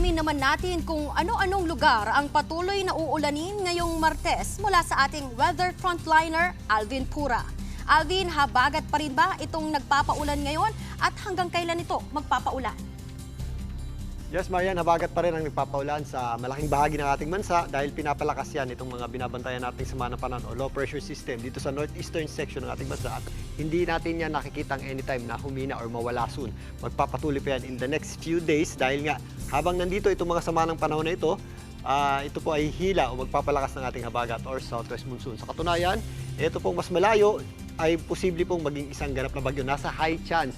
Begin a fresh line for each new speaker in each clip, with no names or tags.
Alamin naman natin kung ano-anong lugar ang patuloy na uulanin ngayong Martes mula sa ating weather frontliner, Alvin Pura. Alvin, habagat pa rin ba itong nagpapaulan ngayon at hanggang kailan ito magpapaulan?
Yes, Marian, habagat pa rin ang nagpapaulan sa malaking bahagi ng ating bansa dahil pinapalakas yan itong mga binabantayan nating sama ng panahon o low pressure system dito sa northeastern section ng ating bansa at hindi natin yan nakikitang anytime na humina or mawala soon. Magpapatuloy pa yan in the next few days dahil nga habang nandito itong mga sama ng panahon na ito po ay hila o magpapalakas ng ating habagat or southwest monsoon. Sa katunayan, ito pong mas malayo ay posible pong maging isang ganap na bagyo. Nasa high chance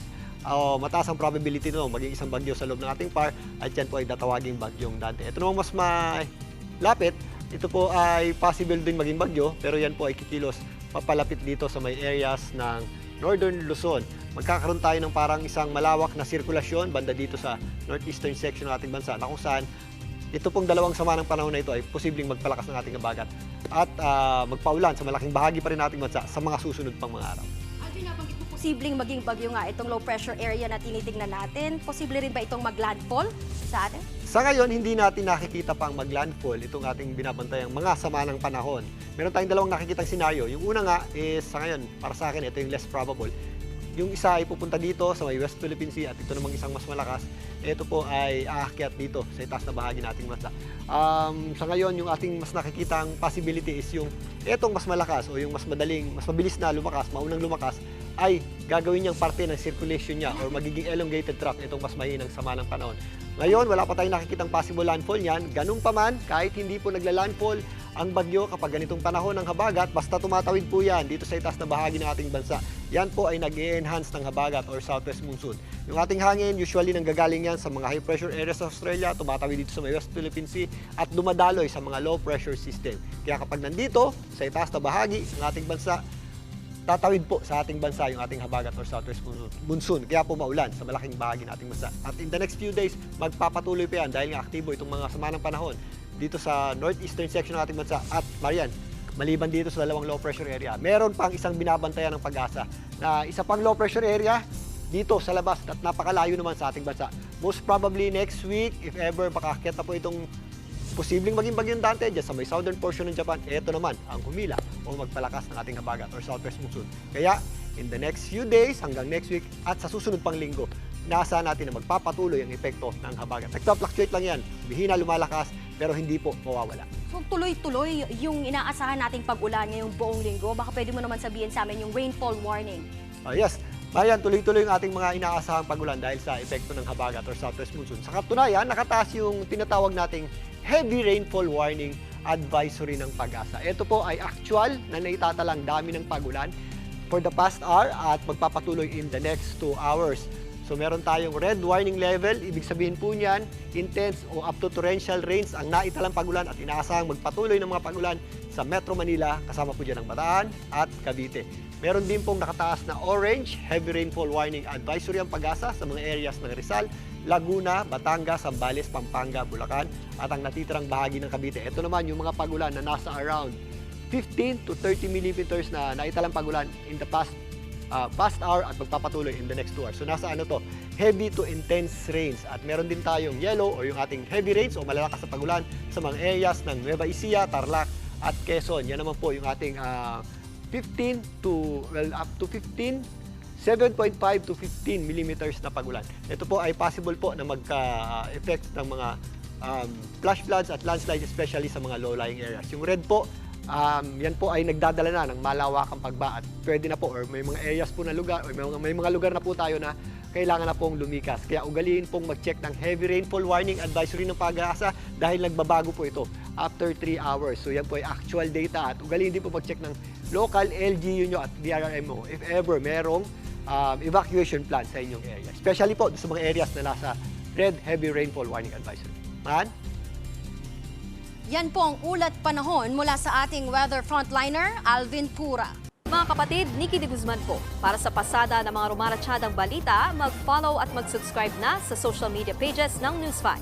mataas ang probability nito maging isang bagyo sa loob ng ating PAR at yan po ay tatawaging bagyong Dante. Ito namang mas malapit, ito po ay possible din maging bagyo pero yan po ay kikilos papalapit dito sa may areas ng Northern Luzon. Magkakaroon tayo ng parang isang malawak na sirkulasyon banda dito sa northeastern section ng ating bansa na kung saan ito pong dalawang sama ng panahon na ito ay posibleng magpalakas ng ating habagat at magpaulan sa malaking bahagi pa rin nating bansa sa mga susunod pang mga araw.
Posibleng maging bagyo nga itong low pressure area na tinitingnan natin. Posible rin ba itong maglandfall sa atin?
Sa ngayon, hindi natin nakikita pang maglandfall itong ating binabantayang mga sama ng panahon. Meron tayong dalawang nakikitang senaryo. Yung una nga is sa ngayon, para sa akin, ito yung less probable. Yung isa ay pupunta dito sa may West Philippine Sea at ito namang isang mas malakas. Ito po ay aakyat dito sa itaas na bahagi nating bansa. Sa ngayon, yung ating mas nakikitang possibility is yung etong mas malakas o yung mas mabilis na lumakas, maunang lumakas, ay gagawin niyang parte ng circulation niya or magiging elongated track itong mas mahinang sama ng panahon. Ngayon, wala pa tayong nakikitang possible landfall niyan. Ganun pa man, kahit hindi po nagla-landfall ang bagyo kapag ganitong panahon ng habagat, basta tumatawid po yan dito sa itaas na bahagi ng ating bansa. Yan po ay nag-e-enhance ng habagat or southwest monsoon. Yung ating hangin, usually nanggagaling yan sa mga high pressure areas sa Australia, tumatawid dito sa may West Philippine Sea at dumadaloy sa mga low pressure system. Kaya kapag nandito sa itaas na bahagi ng ating bansa, tatawid po sa ating bansa yung ating habagat or southwest monsoon. Kaya po maulan sa malaking bahagi ng ating bansa. At in the next few days, magpapatuloy pa yan dahil nga aktibo itong mga sama ng panahon dito sa northeastern section ng ating bansa. At Marian, maliban dito sa dalawang low pressure area, meron pang isang binabantayan ng Pag-asa na isa pang low pressure area dito sa labas at napakalayo naman sa ating bansa. Most probably next week, if ever, makakakita na po itong posibleng maging bagyong Dante dyan sa may southern portion ng Japan. Ito naman ang humila o magpalakas ng ating habagat or southwest monsoon. Kaya in the next few days hanggang next week at sa susunod pang linggo, inaasahan natin na magpapatuloy ang epekto ng habagat. Nagpa-fluctuate lang yan, bihina lumalakas pero hindi po mawawala.
So tuloy-tuloy yung inaasahan nating pag-ulan ngayong buong linggo. Baka pwede mo naman sabihin sa amin yung rainfall warning.
Yes, Marian, tuloy-tuloy yung ating mga inaasahang pag-ulan dahil sa epekto ng habagat or southwest monsoon. Sa katunayan, nakataas yung tinatawag nating heavy rainfall warning advisory ng Pag-asa. Ito po ay actual na naitatalang dami ng pag-ulan for the past hour at magpapatuloy in the next 2 hours. So meron tayong red warning level, ibig sabihin po niyan, intense o up to torrential rains ang naitalang pag-ulan at inaasahang magpatuloy ng mga pag-ulan sa Metro Manila, kasama po dyan ang Bataan at Cavite. Meron din pong nakataas na orange heavy rainfall warning advisory ang Pag-asa sa mga areas ng Rizal, Laguna, Batangas, Zambales, Pampanga, Bulacan at ang natitirang bahagi ng Cavite. Ito naman yung mga pag-ulan na nasa around 15 to 30 millimeters na naitalang pag-ulan in the past hour at magpapatuloy in the next 2 hours. So nasa heavy to intense rains at meron din tayong yellow o yung ating heavy rains o malalakas na pag-ulan sa mga areas ng Nueva Ecija, Tarlac at Quezon. Yan naman po yung ating 7.5 to 15 millimeters na pag-ulan. Ito po ay possible po na magka-effect ng mga flash floods at landslides, especially sa mga low-lying areas. Yung red po, yan po ay nagdadala na ng malawakang pagba at pwede na po or may mga areas po na lugar or may mga lugar na po tayo na kailangan na pong lumikas. Kaya ugaliin pong mag-check ng heavy rainfall warning advisory ng Pag-asa dahil nagbabago po ito after 3 hours. So yan po ay actual data at ugaliin din po mag-check ng local LGU nyo at DRRMO if ever merong evacuation plan sa inyong area. Especially po sa mga areas na nasa red heavy rainfall warning advisory. Man?
Yan po ang ulat panahon mula sa ating weather frontliner, Alvin Pura.
Mga kapatid, Nikki de Guzman po. Para sa pasada ng mga rumaratsyadang balita, mag-follow at mag-subscribe na sa social media pages ng News 5.